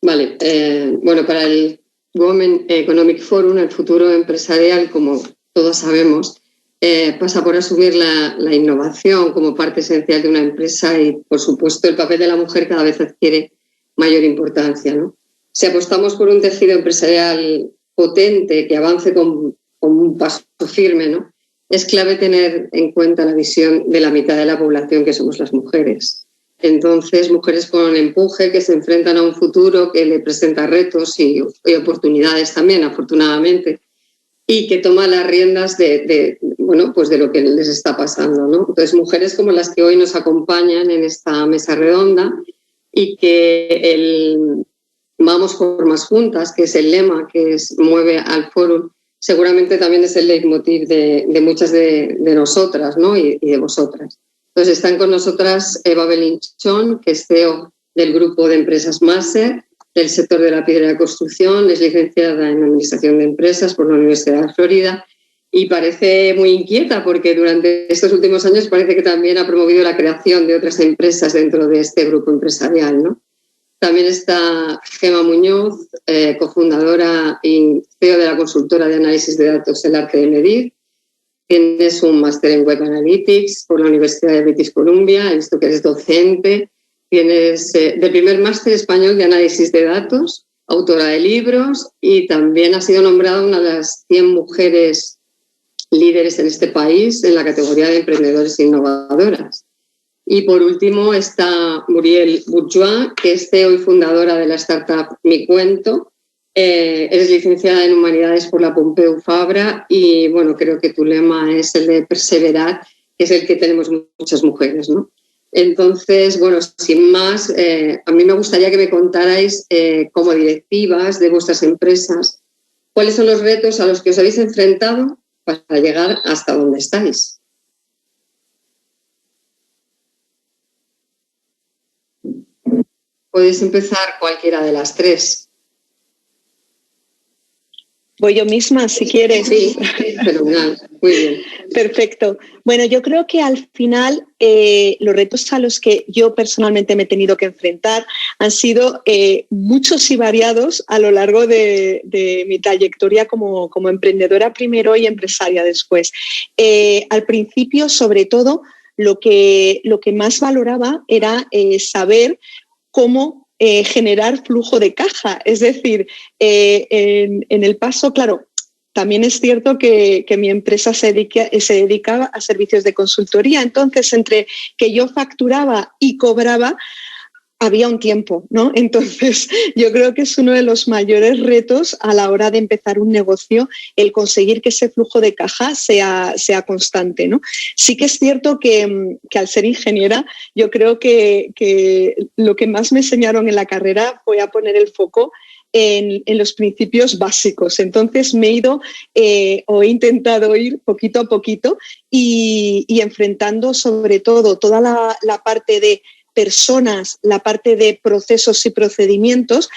Vale, bueno, para el Women Economic Forum, el futuro empresarial, como todos sabemos, pasa por asumir la innovación como parte esencial de una empresa y, por supuesto, el papel de la mujer cada vez adquiere mayor importancia, ¿no? Si apostamos por un tejido empresarial potente que avance con un paso firme, ¿no?, es clave tener en cuenta la visión de la mitad de la población, que somos las mujeres. Entonces, mujeres con empuje que se enfrentan a un futuro que le presenta retos y oportunidades también, afortunadamente, y que toman las riendas de lo que les está pasando, ¿no? Entonces, mujeres como las que hoy nos acompañan en esta mesa redonda y que Vamos por más juntas, que es el lema que mueve al foro, seguramente también es el leitmotiv de muchas de nosotras, ¿no?, y de vosotras. Entonces, están con nosotras Eva Belinchón, que es CEO del grupo de empresas Maser, del sector de la piedra de construcción, es licenciada en Administración de Empresas por la Universidad de Florida y parece muy inquieta porque durante estos últimos años parece que también ha promovido la creación de otras empresas dentro de este grupo empresarial, ¿no? También está Gema Muñoz, cofundadora y CEO de la consultora de análisis de datos El Arte de Medir. Tienes un máster en Web Analytics por la Universidad de British Columbia, en esto que eres docente. Tienes del primer máster español de análisis de datos, autora de libros y también ha sido nombrada una de las 100 mujeres líderes en este país en la categoría de emprendedores e innovadoras. Y por último está Muriel Bourgeois, que es CEO y fundadora de la startup Mi Cuento. Eres licenciada en Humanidades por la Pompeu Fabra y, bueno, creo que tu lema es el de perseverar, que es el que tenemos muchas mujeres, ¿no? Entonces, bueno, sin más, a mí me gustaría que me contarais como directivas de vuestras empresas cuáles son los retos a los que os habéis enfrentado para llegar hasta donde estáis. Podéis empezar cualquiera de las tres. Voy yo misma, si quieres. Sí, fenomenal. Muy bien. Perfecto. Bueno, yo creo que al final los retos a los que yo personalmente me he tenido que enfrentar han sido muchos y variados a lo largo de mi trayectoria como emprendedora primero y empresaria después. Al principio, sobre todo, lo que más valoraba era saber cómo generar flujo de caja. Es decir, en el paso, claro, también es cierto que mi empresa se dedicaba a servicios de consultoría. Entonces, entre que yo facturaba y cobraba, había un tiempo, ¿no? Entonces, yo creo que es uno de los mayores retos a la hora de empezar un negocio, el conseguir que ese flujo de caja sea constante, ¿no? Sí que es cierto que al ser ingeniera, yo creo que lo que más me enseñaron en la carrera fue a poner el foco en los principios básicos. Entonces me he ido o he intentado ir poquito a poquito y enfrentando sobre todo toda la parte de personas, la parte de procesos y procedimientos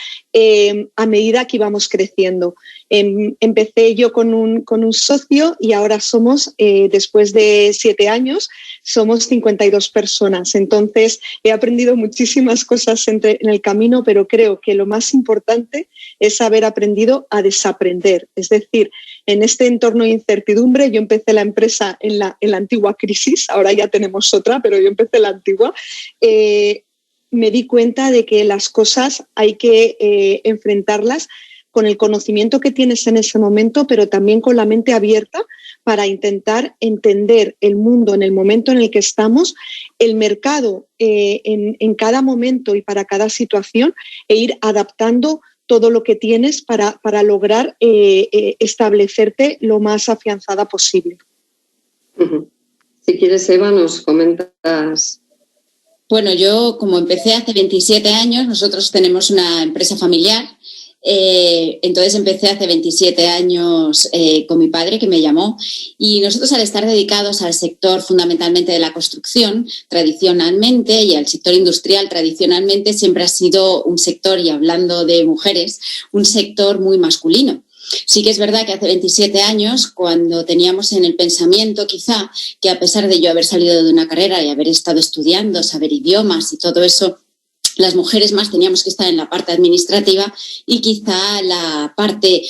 a medida que íbamos creciendo. Empecé yo con un socio y ahora somos, después de 7 años, somos 52 personas. Entonces he aprendido muchísimas cosas en el camino, pero creo que lo más importante es haber aprendido a desaprender. Es decir, en este entorno de incertidumbre, yo empecé la empresa en la antigua crisis, ahora ya tenemos otra, pero yo empecé la antigua. Me di cuenta de que las cosas hay que enfrentarlas con el conocimiento que tienes en ese momento, pero también con la mente abierta para intentar entender el mundo en el momento en el que estamos, el mercado en cada momento y para cada situación e ir adaptando todo lo que tienes para lograr establecerte lo más afianzada posible. Uh-huh. Si quieres, Eva, nos comentas. Bueno, yo como empecé hace 27 años, nosotros tenemos una empresa familiar, entonces empecé hace 27 años con mi padre que me llamó y nosotros al estar dedicados al sector fundamentalmente de la construcción tradicionalmente y al sector industrial tradicionalmente siempre ha sido un sector, y hablando de mujeres, un sector muy masculino. Sí que es verdad que hace 27 años, cuando teníamos en el pensamiento quizá que a pesar de yo haber salido de una carrera y haber estado estudiando, saber idiomas y todo eso, las mujeres más teníamos que estar en la parte administrativa y quizá la parte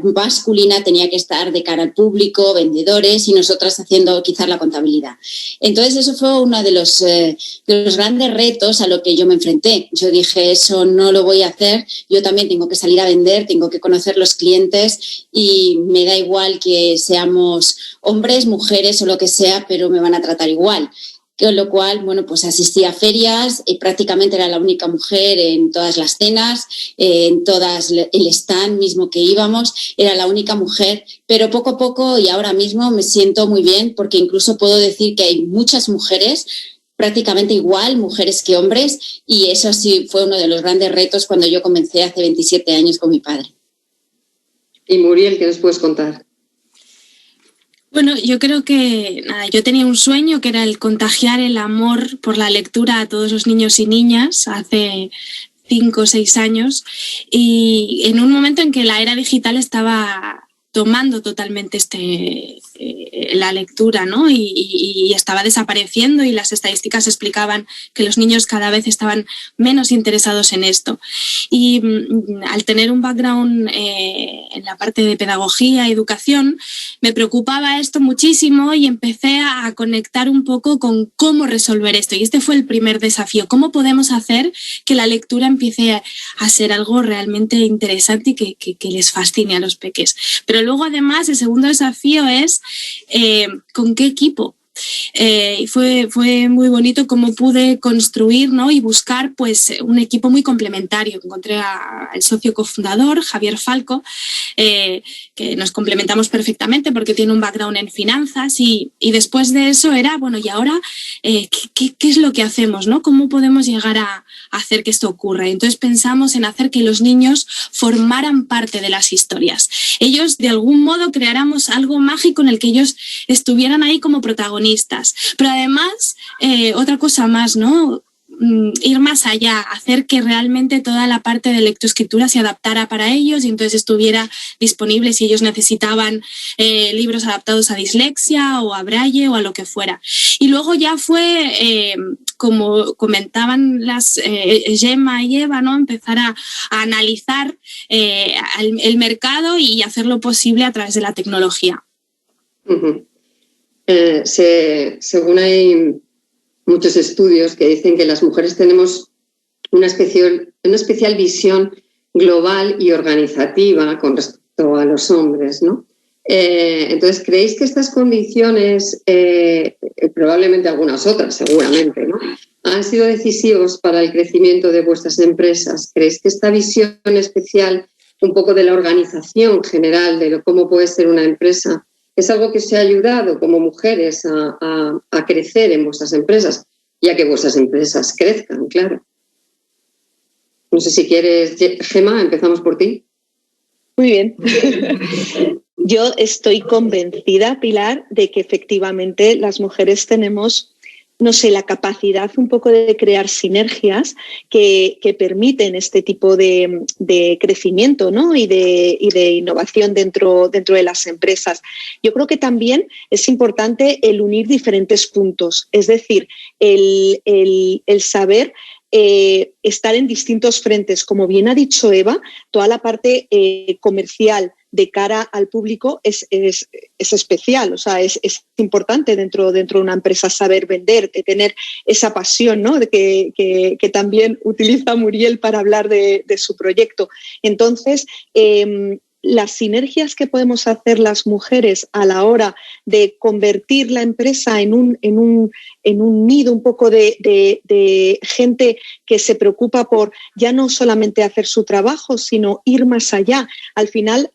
masculina tenía que estar de cara al público, vendedores, y nosotras haciendo quizá la contabilidad. Entonces eso fue uno de los grandes retos a lo que yo me enfrenté. Yo dije, eso no lo voy a hacer, yo también tengo que salir a vender, tengo que conocer los clientes y me da igual que seamos hombres, mujeres o lo que sea, pero me van a tratar igual. Con lo cual, bueno, pues asistí a ferias y prácticamente era la única mujer en todas las cenas, en todas el stand mismo que íbamos, era la única mujer, pero poco a poco y ahora mismo me siento muy bien porque incluso puedo decir que hay muchas mujeres, prácticamente igual mujeres que hombres, y eso sí fue uno de los grandes retos cuando yo comencé hace 27 años con mi padre. Y Muriel, ¿qué nos puedes contar? Bueno, yo creo que yo tenía un sueño que era el contagiar el amor por la lectura a todos los niños y niñas hace 5 o 6 años, y en un momento en que la era digital estaba tomando totalmente la lectura, ¿no? Y estaba desapareciendo, y las estadísticas explicaban que los niños cada vez estaban menos interesados en esto. Y al tener un background en la parte de pedagogía y educación, me preocupaba esto muchísimo y empecé a conectar un poco con cómo resolver esto. Y este fue el primer desafío. ¿Cómo podemos hacer que la lectura empiece a ser algo realmente interesante y que les fascine a los peques? Pero luego, además, el segundo desafío es ¿con qué equipo? Y fue muy bonito cómo pude construir, ¿no? Y buscar pues un equipo muy complementario. Encontré al socio cofundador, Javier Falco, que nos complementamos perfectamente porque tiene un background en finanzas, y después de eso era, bueno, ¿y ahora qué es lo que hacemos, ¿no? ¿Cómo podemos llegar a hacer que esto ocurra? Entonces pensamos en hacer que los niños formaran parte de las historias. Ellos, de algún modo, creáramos algo mágico en el que ellos estuvieran ahí como protagonistas. Pero además, otra cosa más, ¿no? Ir más allá, hacer que realmente toda la parte de lectoescritura se adaptara para ellos y entonces estuviera disponible si ellos necesitaban libros adaptados a dislexia o a braille o a lo que fuera. Y luego ya fue, como comentaban Gemma y Eva, ¿no? Empezar a analizar el mercado y hacer lo posible a través de la tecnología. Uh-huh. Según hay muchos estudios que dicen que las mujeres tenemos una especial visión global y organizativa con respecto a los hombres, ¿no? Entonces, ¿creéis que estas condiciones, probablemente algunas otras, seguramente, ¿no?, han sido decisivos para el crecimiento de vuestras empresas? ¿Creéis que esta visión especial, un poco de la organización general de cómo puede ser una empresa, es algo que os ha ayudado como mujeres a crecer en vuestras empresas y a que vuestras empresas crezcan, claro? No sé si quieres, Gemma, empezamos por ti. Muy bien. Yo estoy convencida, Pilar, de que efectivamente las mujeres tenemos, no sé, la capacidad un poco de crear sinergias que permiten este tipo de crecimiento, ¿no? y de innovación dentro de las empresas. Yo creo que también es importante el unir diferentes puntos, es decir, el saber estar en distintos frentes. Como bien ha dicho Eva, toda la parte comercial de cara al público es especial, o sea, es importante dentro de una empresa saber vender, de tener esa pasión, ¿no?, de que también utiliza Muriel para hablar de su proyecto. Entonces, las sinergias que podemos hacer las mujeres a la hora de convertir la empresa en un nido un poco de gente que se preocupa por ya no solamente hacer su trabajo, sino ir más allá. Al final,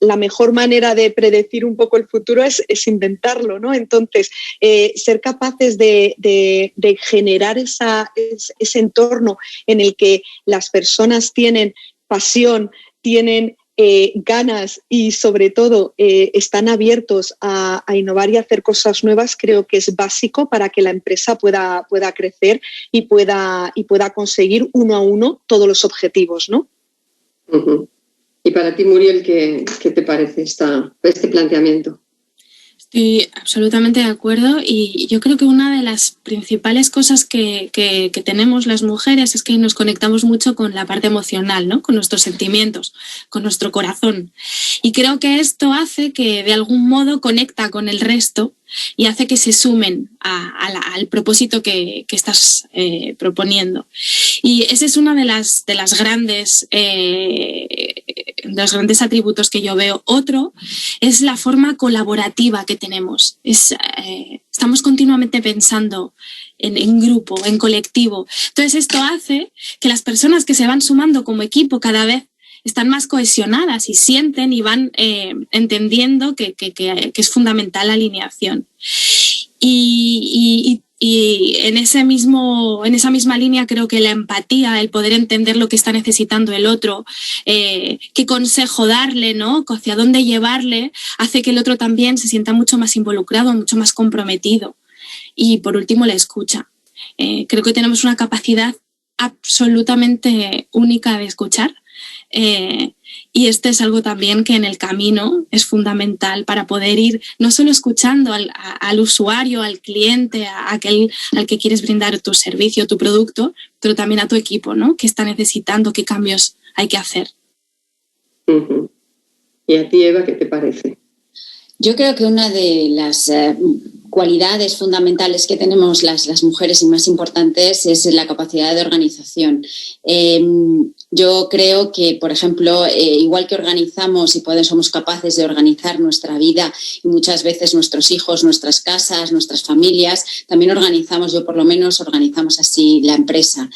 la mejor manera de predecir un poco el futuro es inventarlo, ¿no? Entonces, ser capaces de generar ese entorno en el que las personas tienen pasión, tienen ganas y sobre todo están abiertos a innovar y hacer cosas nuevas, creo que es básico para que la empresa pueda crecer y pueda conseguir uno a uno todos los objetivos, ¿no? Uh-huh. Y para ti, Muriel, ¿qué te parece este planteamiento? Estoy absolutamente de acuerdo y yo creo que una de las principales cosas que tenemos las mujeres es que nos conectamos mucho con la parte emocional, ¿no? Con nuestros sentimientos, con nuestro corazón. Y creo que esto hace que de algún modo conecta con el resto y hace que se sumen al propósito que estás proponiendo. Y ese es uno de los grandes atributos que yo veo. Otro es la forma colaborativa que tenemos. Estamos continuamente pensando en grupo, en colectivo. Entonces esto hace que las personas que se van sumando como equipo cada vez están más cohesionadas y sienten y van entendiendo que es fundamental la alineación. Y en esa misma línea creo que la empatía, el poder entender lo que está necesitando el otro, qué consejo darle, ¿no? Hacia dónde llevarle, hace que el otro también se sienta mucho más involucrado, mucho más comprometido. Y por último, la escucha. Creo que tenemos una capacidad absolutamente única de escuchar. Y este es algo también que en el camino es fundamental para poder ir no solo escuchando al usuario, al cliente, a aquel al que quieres brindar tu servicio, tu producto, pero también a tu equipo, ¿no? ¿Qué está necesitando? ¿Qué cambios hay que hacer? Uh-huh. ¿Y a ti, Eva, qué te parece? Yo creo que una de las cualidades fundamentales que tenemos las mujeres y más importantes es la capacidad de organización. Yo creo que, por ejemplo, igual que organizamos y somos capaces de organizar nuestra vida y muchas veces nuestros hijos, nuestras casas, nuestras familias, también yo por lo menos organizamos así la empresa.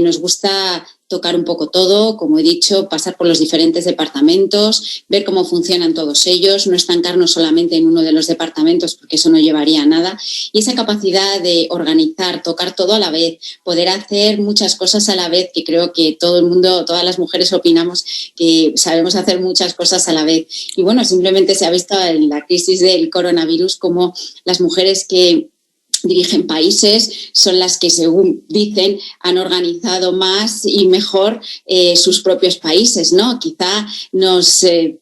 Nos gusta tocar un poco todo, como he dicho, pasar por los diferentes departamentos, ver cómo funcionan todos ellos, no estancarnos solamente en uno de los departamentos porque eso no llevaría a nada. Y esa capacidad de organizar, tocar todo a la vez, poder hacer muchas cosas a la vez, que creo que todo el mundo, todas las mujeres opinamos que sabemos hacer muchas cosas a la vez. Y bueno, simplemente se ha visto en la crisis del coronavirus como las mujeres que dirigen países son las que, según dicen, han organizado más y mejor sus propios países, ¿no? Quizá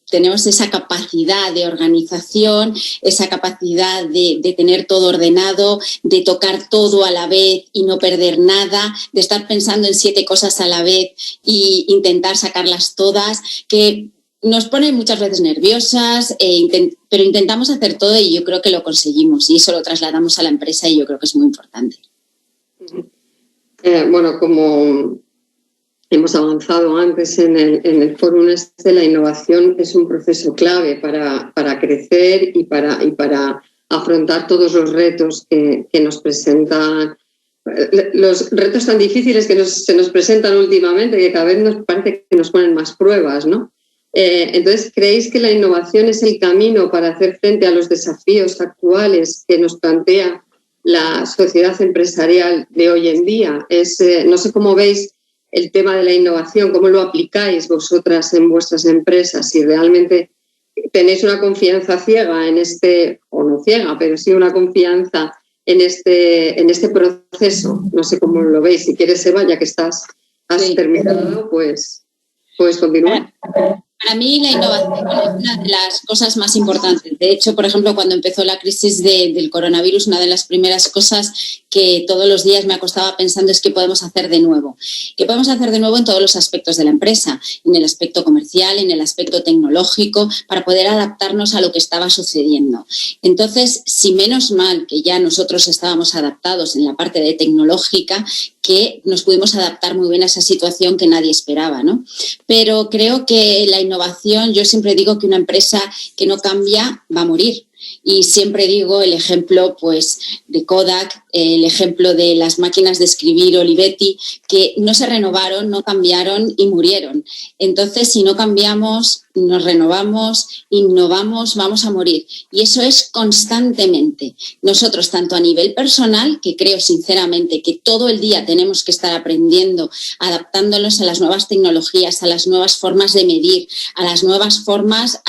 tenemos esa capacidad de organización, esa capacidad de tener todo ordenado, de tocar todo a la vez y no perder nada, de estar pensando en 7 cosas a la vez e intentar sacarlas todas, que nos pone muchas veces nerviosas, pero intentamos hacer todo y yo creo que lo conseguimos y eso lo trasladamos a la empresa y yo creo que es muy importante. Bueno, como hemos avanzado antes en el foro, la innovación es un proceso clave para crecer y para afrontar todos los retos que nos presentan, los retos tan difíciles que se nos presentan últimamente, que cada vez nos parece que nos ponen más pruebas, ¿no? Entonces, ¿creéis que la innovación es el camino para hacer frente a los desafíos actuales que nos plantea la sociedad empresarial de hoy en día? No sé cómo veis el tema de la innovación, cómo lo aplicáis vosotras en vuestras empresas, si realmente tenéis una confianza ciega o no ciega, pero sí una confianza en este proceso. No sé cómo lo veis. Si quieres, Eva, ya que has terminado, pues puedes continuar. Para mí la innovación es una de las cosas más importantes. De hecho, por ejemplo, cuando empezó la crisis del coronavirus, una de las primeras cosas que todos los días me acostaba pensando es qué podemos hacer de nuevo. ¿Qué podemos hacer de nuevo en todos los aspectos de la empresa? En el aspecto comercial, en el aspecto tecnológico, para poder adaptarnos a lo que estaba sucediendo. Entonces, si menos mal que ya nosotros estábamos adaptados en la parte de tecnológica, que nos pudimos adaptar muy bien a esa situación que nadie esperaba, ¿no? Pero creo que la innovación, yo siempre digo que una empresa que no cambia va a morir. Y siempre digo el ejemplo pues, de Kodak, el ejemplo de las máquinas de escribir Olivetti, que no se renovaron, no cambiaron y murieron. Entonces, si no cambiamos, nos renovamos, innovamos, vamos a morir. Y eso es constantemente. Nosotros, tanto a nivel personal, que creo sinceramente que todo el día tenemos que estar aprendiendo, adaptándonos a las nuevas tecnologías, a las nuevas formas de medir, a las nuevas formas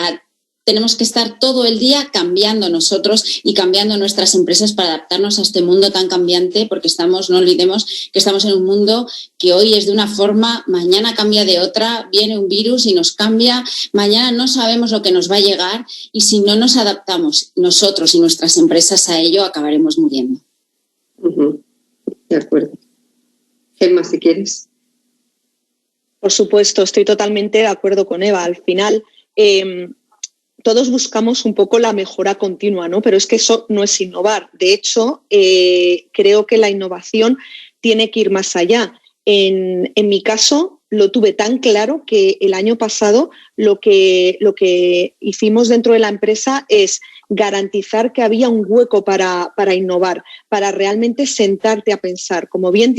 tenemos que estar todo el día cambiando nosotros y cambiando nuestras empresas para adaptarnos a este mundo tan cambiante, porque no olvidemos que estamos en un mundo que hoy es de una forma, mañana cambia de otra, viene un virus y nos cambia, mañana no sabemos lo que nos va a llegar y si no nos adaptamos nosotros y nuestras empresas a ello, acabaremos muriendo. Uh-huh. De acuerdo. Gemma, si quieres. Por supuesto, estoy totalmente de acuerdo con Eva. Al final, todos buscamos un poco la mejora continua, ¿no? Pero es que eso no es innovar. De hecho, creo que la innovación tiene que ir más allá. En mi caso, lo tuve tan claro que el año pasado lo que hicimos dentro de la empresa es garantizar que había un hueco para innovar, para realmente sentarte a pensar. Como bien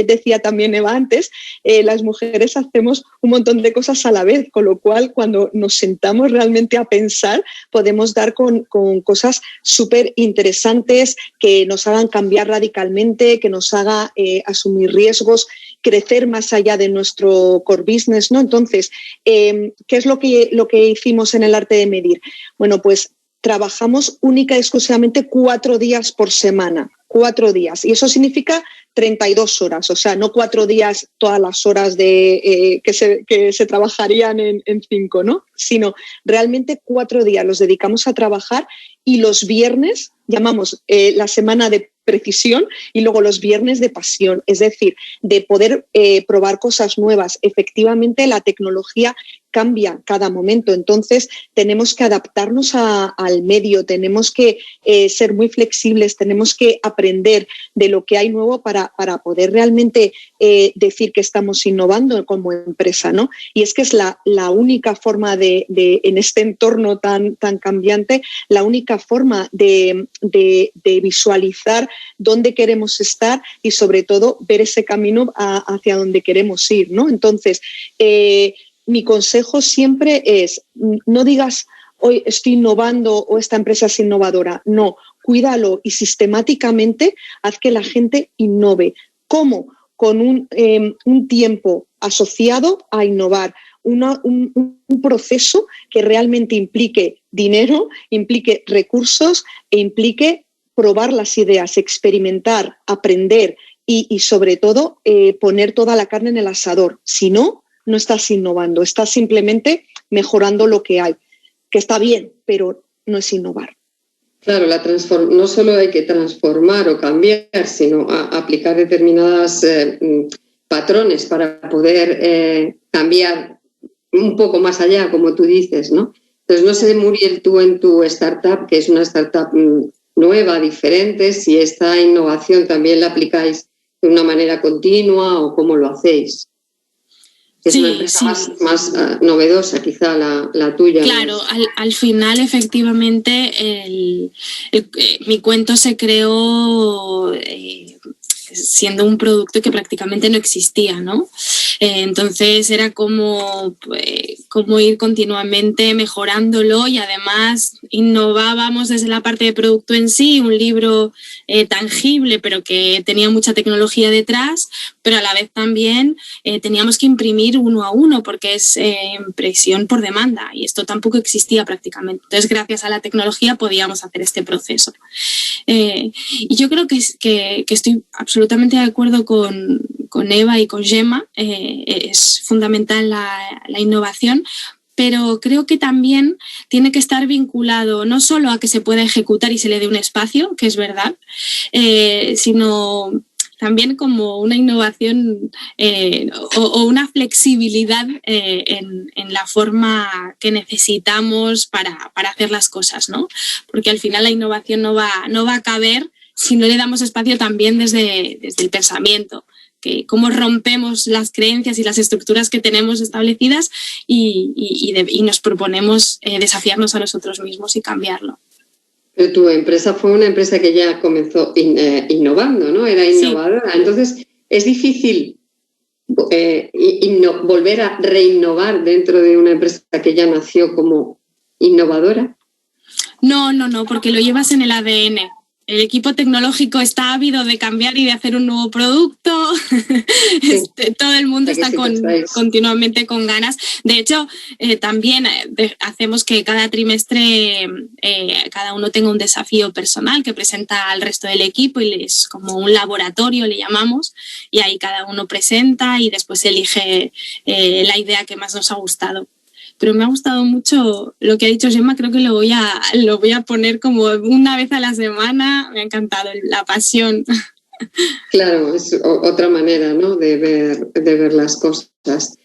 decía también Eva antes, las mujeres hacemos un montón de cosas a la vez, con lo cual cuando nos sentamos realmente a pensar podemos dar con cosas súper interesantes que nos hagan cambiar radicalmente, que nos haga asumir riesgos, crecer más allá de nuestro core business, ¿no? Entonces, ¿qué es lo que hicimos en el arte de medir? Bueno, pues trabajamos única y exclusivamente 4 días por semana, 4 días. Y eso significa 32 horas, o sea, no 4 días todas las horas que se trabajarían en 5, ¿no? Sino realmente 4 días los dedicamos a trabajar y los viernes llamamos la semana de precisión y luego los viernes de pasión, es decir, de poder probar cosas nuevas. Efectivamente, la tecnología cambia cada momento, entonces tenemos que adaptarnos al medio, tenemos que ser muy flexibles, tenemos que aprender de lo que hay nuevo para poder realmente decir que estamos innovando como empresa, ¿no? Y es que es la única forma en este entorno tan cambiante, la única forma de visualizar dónde queremos estar y sobre todo ver ese camino hacia donde queremos ir, ¿no? Entonces, mi consejo siempre es, no digas hoy estoy innovando o esta empresa es innovadora, no, cuídalo y sistemáticamente haz que la gente innove. ¿Cómo? Con un tiempo asociado a innovar, un proceso que realmente implique dinero, implique recursos e implique probar las ideas, experimentar, aprender y sobre todo poner toda la carne en el asador. Si no, no estás innovando, estás simplemente mejorando lo que hay, que está bien, pero no es innovar. Claro, no solo hay que transformar o cambiar, sino aplicar determinados patrones para poder cambiar un poco más allá, como tú dices, ¿no? Entonces, no sé, Muriel, tú en tu startup, que es una startup nueva, diferente, si esta innovación también la aplicáis de una manera continua o cómo lo hacéis. Es una empresa más novedosa, quizá la tuya. Claro, al final, efectivamente, mi cuento se creó siendo un producto que prácticamente no existía, ¿no? Entonces era como ir continuamente mejorándolo y además innovábamos desde la parte de producto en sí, un libro tangible pero que tenía mucha tecnología detrás, pero a la vez también teníamos que imprimir 1 a 1 porque es impresión por demanda y esto tampoco existía prácticamente. Entonces gracias a la tecnología podíamos hacer este proceso. Y yo creo que estoy absolutamente de acuerdo con Eva y con Gemma. Es fundamental la innovación, pero creo que también tiene que estar vinculado no solo a que se pueda ejecutar y se le dé un espacio, que es verdad, sino también como una innovación o una flexibilidad en la forma que necesitamos para hacer las cosas, ¿no? Porque al final la innovación no va a caber si no le damos espacio también desde el pensamiento. Que cómo rompemos las creencias y las estructuras que tenemos establecidas y nos proponemos desafiarnos a nosotros mismos y cambiarlo. Pero tu empresa fue una empresa que ya comenzó innovando, ¿no? Era innovadora. Sí. Entonces, es difícil volver a reinnovar dentro de una empresa que ya nació como innovadora. No, porque lo llevas en el ADN. el equipo tecnológico está ávido de cambiar y de hacer un nuevo producto. Sí. Todo el mundo está continuamente con ganas. De hecho, también hacemos que cada trimestre cada uno tenga un desafío personal que presenta al resto del equipo y es como un laboratorio, le llamamos, y ahí cada uno presenta y después elige la idea que más nos ha gustado. Pero me ha gustado mucho lo que ha dicho Gemma, creo que lo voy a poner como una vez a la semana, me ha encantado la pasión. Claro, es otra manera, ¿no?, de ver las cosas.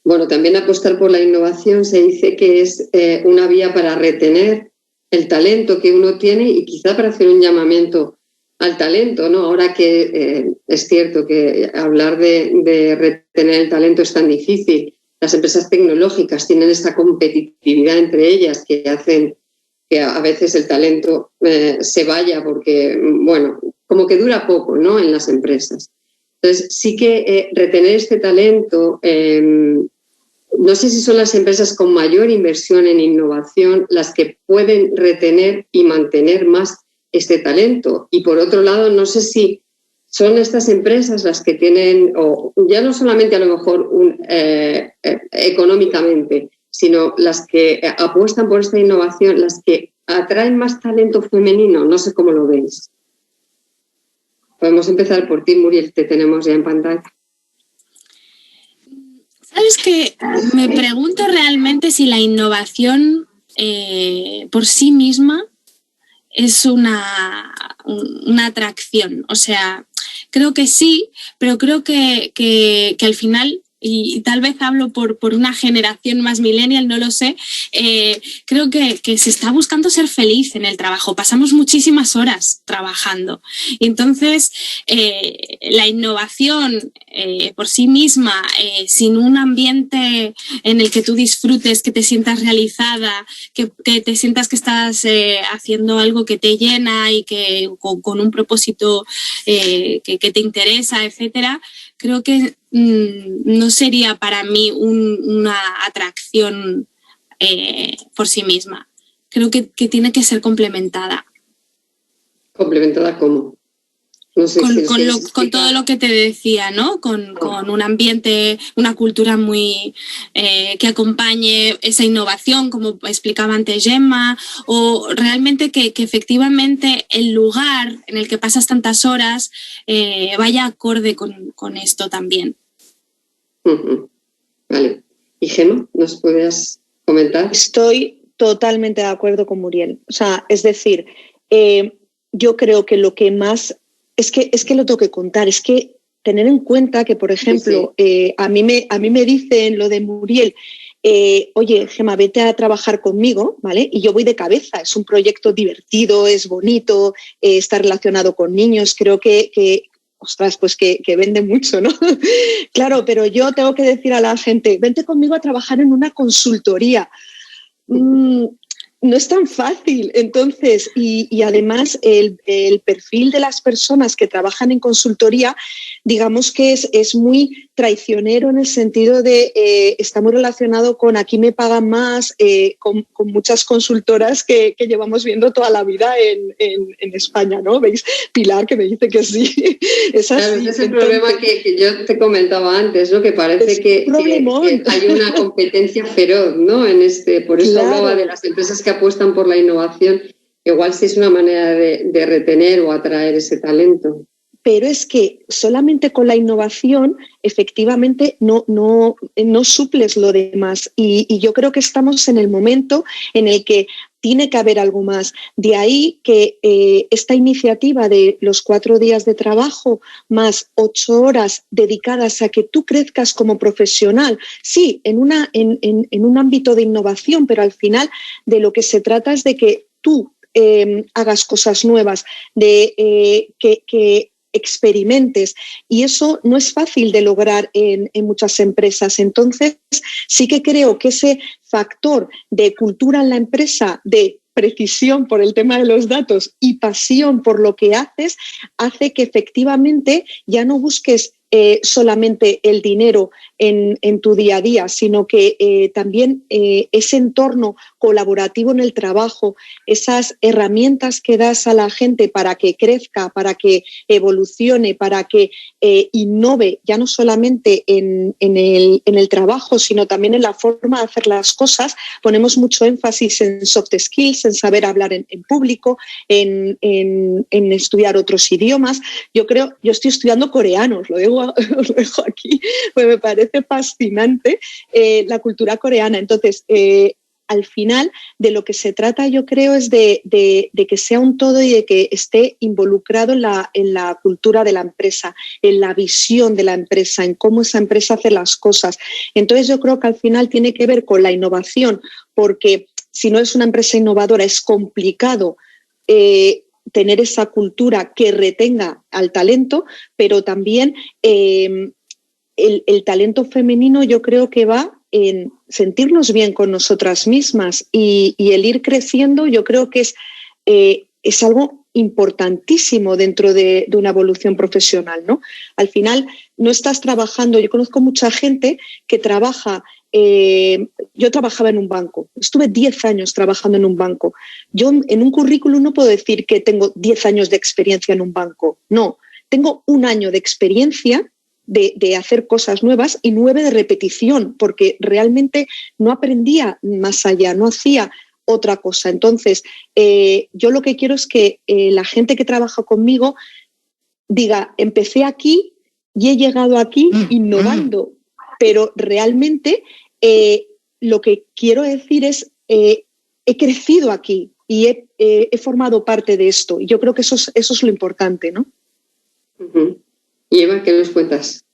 Bueno, también apostar por la innovación se dice que es una vía para retener el talento que uno tiene y quizá para hacer un llamamiento al talento, ¿no? Ahora que es cierto que hablar de retener el talento es tan difícil. Las empresas tecnológicas tienen esta competitividad entre ellas que hacen que a veces el talento se vaya porque, bueno, como que dura poco, ¿no?, en las empresas. Entonces, sí que retener este talento, no sé si son las empresas con mayor inversión en innovación las que pueden retener y mantener más este talento. Y por otro lado, no sé si son estas empresas las que tienen, o ya no solamente a lo mejor económicamente, sino las que apuestan por esta innovación, las que atraen más talento femenino. No sé cómo lo veis. Podemos empezar por ti, Muriel, te tenemos ya en pantalla. ¿Sabes qué? Me pregunto realmente si la innovación por sí misma es una atracción. O sea, creo que sí, pero creo que al final, y tal vez hablo por una generación más millennial, no lo sé, creo que se está buscando ser feliz en el trabajo. Pasamos muchísimas horas trabajando. Y entonces, la innovación por sí misma, sin un ambiente en el que tú disfrutes, que te sientas realizada, que te sientas que estás haciendo algo que te llena y que con un propósito que te interesa, etcétera, creo que no sería para mí una atracción por sí misma. Creo que tiene que ser complementada. ¿Complementada cómo? No sé con todo lo que te decía, ¿no? Con un ambiente, una cultura muy que acompañe esa innovación, como explicaba antes Gemma, o realmente que efectivamente el lugar en el que pasas tantas horas vaya acorde con esto también. Uh-huh. Vale. ¿Y Gemma, nos puedes comentar? Estoy totalmente de acuerdo con Muriel. O sea, es decir, yo creo que lo que más... Es que lo tengo que contar, es que tener en cuenta que, por ejemplo, sí. A mí me dicen lo de Muriel, oye, Gemma, vete a trabajar conmigo, ¿vale? Y yo voy de cabeza, es un proyecto divertido, es bonito, está relacionado con niños, creo que ostras, pues que vende mucho, ¿no? Claro, pero yo tengo que decir a la gente, vente conmigo a trabajar en una consultoría. No es tan fácil. Entonces, y además el perfil de las personas que trabajan en consultoría, digamos que es muy traicionero en el sentido de está muy relacionado con aquí me pagan más, con muchas consultoras que llevamos viendo toda la vida en España, ¿no? ¿Veis? Pilar, que me dice que sí. Es así. Claro, ese es el problema que yo te comentaba antes, ¿no? Que parece que hay una competencia feroz, ¿no? Por eso claro. Hablaba de las empresas que apuestan por la innovación. Igual sí es una manera de retener o atraer ese talento. Pero es que solamente con la innovación efectivamente no suples lo demás. Y yo creo que estamos en el momento en el que tiene que haber algo más. De ahí que esta iniciativa de los 4 días de trabajo más 8 horas dedicadas a que tú crezcas como profesional, sí, en un ámbito de innovación, pero al final de lo que se trata es de que tú hagas cosas nuevas, de que experimentes, y eso no es fácil de lograr en muchas empresas. Entonces, sí que creo que ese factor de cultura en la empresa, de precisión por el tema de los datos y pasión por lo que haces, hace que efectivamente ya no busques solamente el dinero en tu día a día, sino que también ese entorno colaborativo en el trabajo, esas herramientas que das a la gente para que crezca, para que evolucione, para que innove, ya no solamente en el trabajo, sino también en la forma de hacer las cosas. Ponemos mucho énfasis en soft skills, en saber hablar en público, en estudiar otros idiomas. Yo estoy estudiando coreano, os lo dejo aquí, pues me parece fascinante la cultura coreana. Entonces, al final, de lo que se trata, yo creo, es de que sea un todo y de que esté involucrado en la cultura de la empresa, en la visión de la empresa, en cómo esa empresa hace las cosas. Entonces, yo creo que al final tiene que ver con la innovación, porque si no es una empresa innovadora, es complicado tener esa cultura que retenga al talento, pero también el talento femenino yo creo que va en sentirnos bien con nosotras mismas y el ir creciendo. Yo creo que es algo importantísimo dentro de una evolución profesional, ¿no? Al final no estás trabajando, yo conozco mucha gente que trabaja, yo trabajaba en un banco, estuve 10 años trabajando en un banco. Yo en un currículum no puedo decir que tengo 10 años de experiencia en un banco, no, tengo 1 año de experiencia de hacer cosas nuevas y 9 de repetición, porque realmente no aprendía más allá, no hacía otra cosa. Entonces, yo lo que quiero es que la gente que trabaja conmigo diga, empecé aquí y he llegado aquí innovando, pero realmente lo que quiero decir es, he crecido aquí y he formado parte de esto. Y yo creo que eso es lo importante, ¿no? Uh-huh. Y Eva, ¿qué nos cuentas?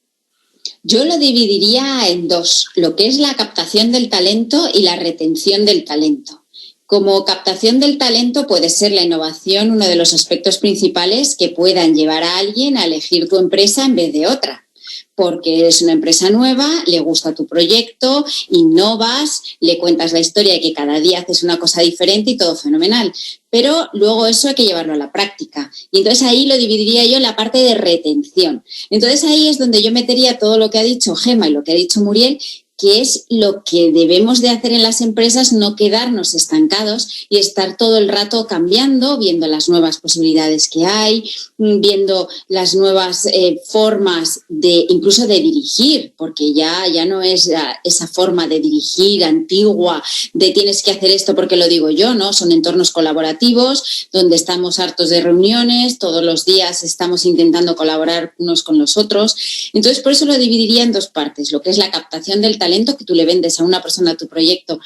Yo lo dividiría en 2, lo que es la captación del talento y la retención del talento. Como captación del talento puede ser la innovación uno de los aspectos principales que puedan llevar a alguien a elegir tu empresa en vez de otra. Porque es una empresa nueva, le gusta tu proyecto, innovas, le cuentas la historia de que cada día haces una cosa diferente y todo fenomenal. Pero luego eso hay que llevarlo a la práctica. Y entonces ahí lo dividiría yo en la parte de retención. Entonces ahí es donde yo metería todo lo que ha dicho Gemma y lo que ha dicho Muriel, que es lo que debemos de hacer en las empresas, no quedarnos estancados y estar todo el rato cambiando, viendo las nuevas posibilidades que hay, viendo las nuevas formas incluso de dirigir, porque ya no es esa forma de dirigir antigua, de tienes que hacer esto porque lo digo yo, ¿no? Son entornos colaborativos donde estamos hartos de reuniones, todos los días estamos intentando colaborar unos con los otros. Entonces, por eso lo dividiría en 2 partes, lo que es la captación del talento, que tú le vendes a una persona tu proyecto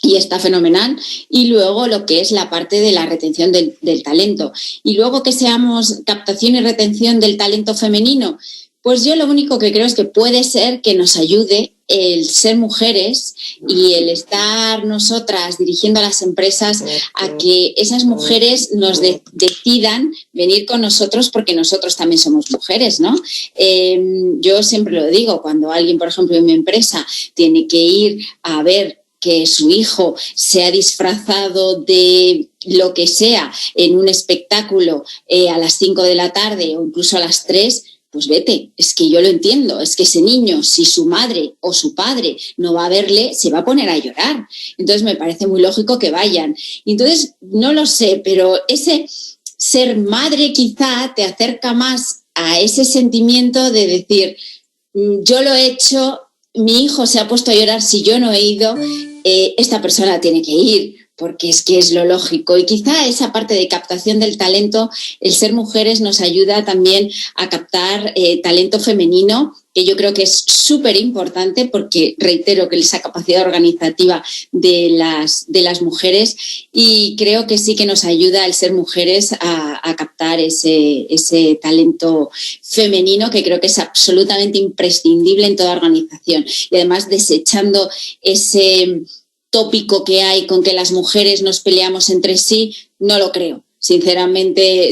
y está fenomenal, y luego lo que es la parte de la retención del talento. Y luego que seamos captación y retención del talento femenino, pues yo lo único que creo es que puede ser que nos ayude el ser mujeres y el estar nosotras dirigiendo a las empresas a que esas mujeres nos decidan venir con nosotros porque nosotros también somos mujeres, ¿no? Yo siempre lo digo, cuando alguien, por ejemplo, en mi empresa tiene que ir a ver que su hijo se ha disfrazado de lo que sea en un espectáculo a las 5 de la tarde o incluso a las 3, pues vete, es que yo lo entiendo, es que ese niño, si su madre o su padre no va a verle, se va a poner a llorar. Entonces me parece muy lógico que vayan. Y entonces, no lo sé, pero ese ser madre quizá te acerca más a ese sentimiento de decir, yo lo he hecho, mi hijo se ha puesto a llorar si yo no he ido, esta persona tiene que ir, porque es que es lo lógico. Y quizá esa parte de captación del talento, el ser mujeres nos ayuda también a captar talento femenino, que yo creo que es súper importante porque reitero que esa capacidad organizativa de las mujeres, y creo que sí que nos ayuda el ser mujeres a captar ese talento femenino, que creo que es absolutamente imprescindible en toda organización. Y además desechando ese tópico que hay con que las mujeres nos peleamos entre sí, no lo creo. Sinceramente,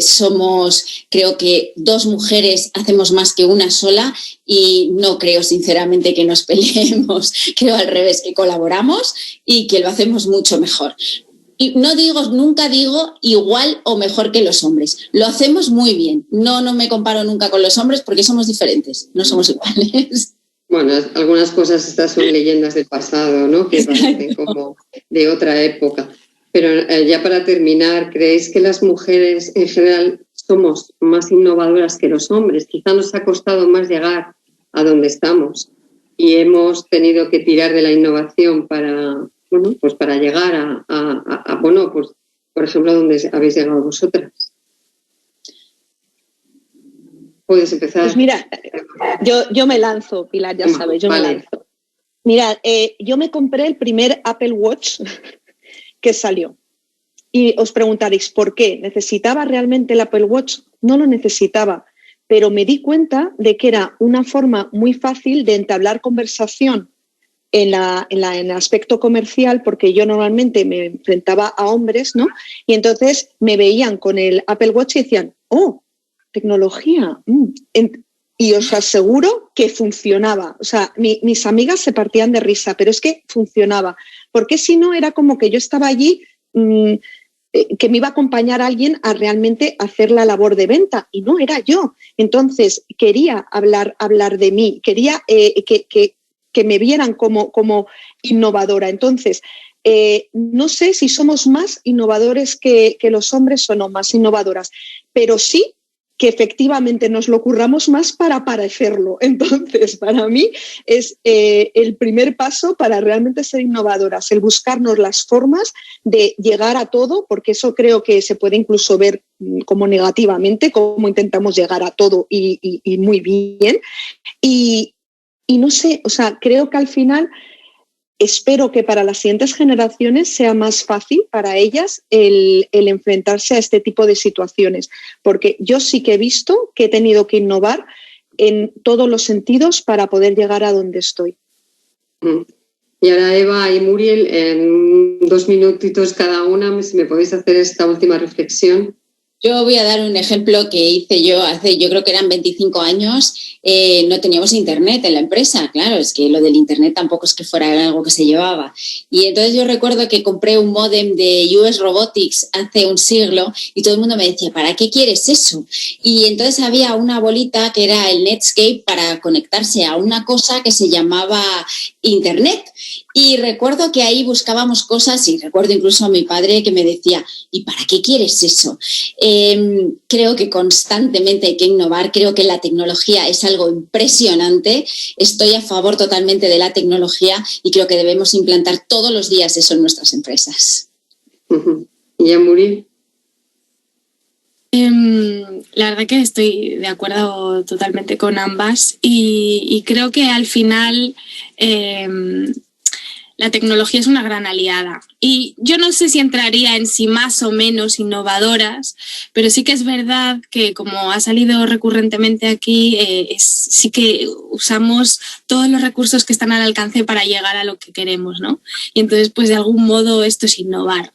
creo que 2 mujeres hacemos más que una sola y no creo sinceramente que nos peleemos. Creo al revés, que colaboramos y que lo hacemos mucho mejor. Y nunca digo igual o mejor que los hombres. Lo hacemos muy bien. No me comparo nunca con los hombres porque somos diferentes, no somos iguales. Bueno, algunas cosas estas son leyendas del pasado, ¿no? Que parecen como de otra época. Pero ya para terminar, ¿creéis que las mujeres en general somos más innovadoras que los hombres? Quizá nos ha costado más llegar a donde estamos y hemos tenido que tirar de la innovación para llegar pues, por ejemplo, a donde habéis llegado vosotras. Puedes empezar. Pues mira, yo me lanzo, Pilar, ya sabes, me lanzo. Mira, yo me compré el primer Apple Watch que salió. Y os preguntaréis, ¿por qué? ¿Necesitaba realmente el Apple Watch? No lo necesitaba, pero me di cuenta de que era una forma muy fácil de entablar conversación en el aspecto comercial, porque yo normalmente me enfrentaba a hombres, ¿no? Y entonces me veían con el Apple Watch y decían, ¡oh, tecnología! Y os aseguro que funcionaba. O sea, mis amigas se partían de risa, pero es que funcionaba. Porque si no, era como que yo estaba allí, que me iba a acompañar alguien a realmente hacer la labor de venta, y no era yo. Entonces, quería hablar de mí, quería que me vieran como innovadora. Entonces, no sé si somos más innovadores que los hombres o no, más innovadoras, pero sí que efectivamente nos lo curramos más para parecerlo. Entonces, para mí es el primer paso para realmente ser innovadoras, el buscarnos las formas de llegar a todo, porque eso creo que se puede incluso ver como negativamente, cómo intentamos llegar a todo y muy bien. Y no sé, o sea, creo que al final espero que para las siguientes generaciones sea más fácil para ellas el enfrentarse a este tipo de situaciones, porque yo sí que he visto que he tenido que innovar en todos los sentidos para poder llegar a donde estoy. Y ahora Eva y Muriel, en 2 minutitos cada una, si me podéis hacer esta última reflexión. Yo voy a dar un ejemplo que hice yo yo creo que eran 25 años, no teníamos internet en la empresa, claro, es que lo del internet tampoco es que fuera algo que se llevaba. Y entonces yo recuerdo que compré un módem de US Robotics hace un siglo y todo el mundo me decía, ¿para qué quieres eso? Y entonces había una bolita que era el Netscape para conectarse a una cosa que se llamaba internet. Y recuerdo que ahí buscábamos cosas y recuerdo incluso a mi padre que me decía, ¿y para qué quieres eso? Creo que constantemente hay que innovar, creo que la tecnología es algo impresionante, estoy a favor totalmente de la tecnología y creo que debemos implantar todos los días eso en nuestras empresas. ¿Y a Muriel? La verdad que estoy de acuerdo totalmente con ambas y creo que al final la tecnología es una gran aliada. Y yo no sé si entraría en sí más o menos innovadoras, pero sí que es verdad que, como ha salido recurrentemente aquí, sí que usamos todos los recursos que están al alcance para llegar a lo que queremos, ¿no? Y entonces, pues de algún modo esto es innovar.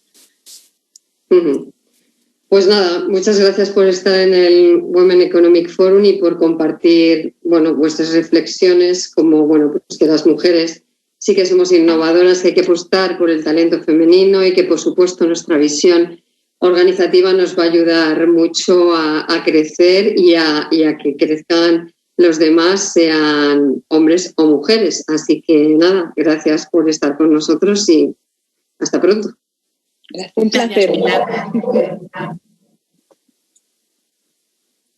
Pues nada, muchas gracias por estar en el Women Economic Forum y por compartir, vuestras reflexiones como, pues que las mujeres sí que somos innovadoras, que hay que apostar por el talento femenino y que, por supuesto, nuestra visión organizativa nos va a ayudar mucho a crecer y a que crezcan los demás, sean hombres o mujeres. Así que nada, gracias por estar con nosotros y hasta pronto. Gracias. Un placer.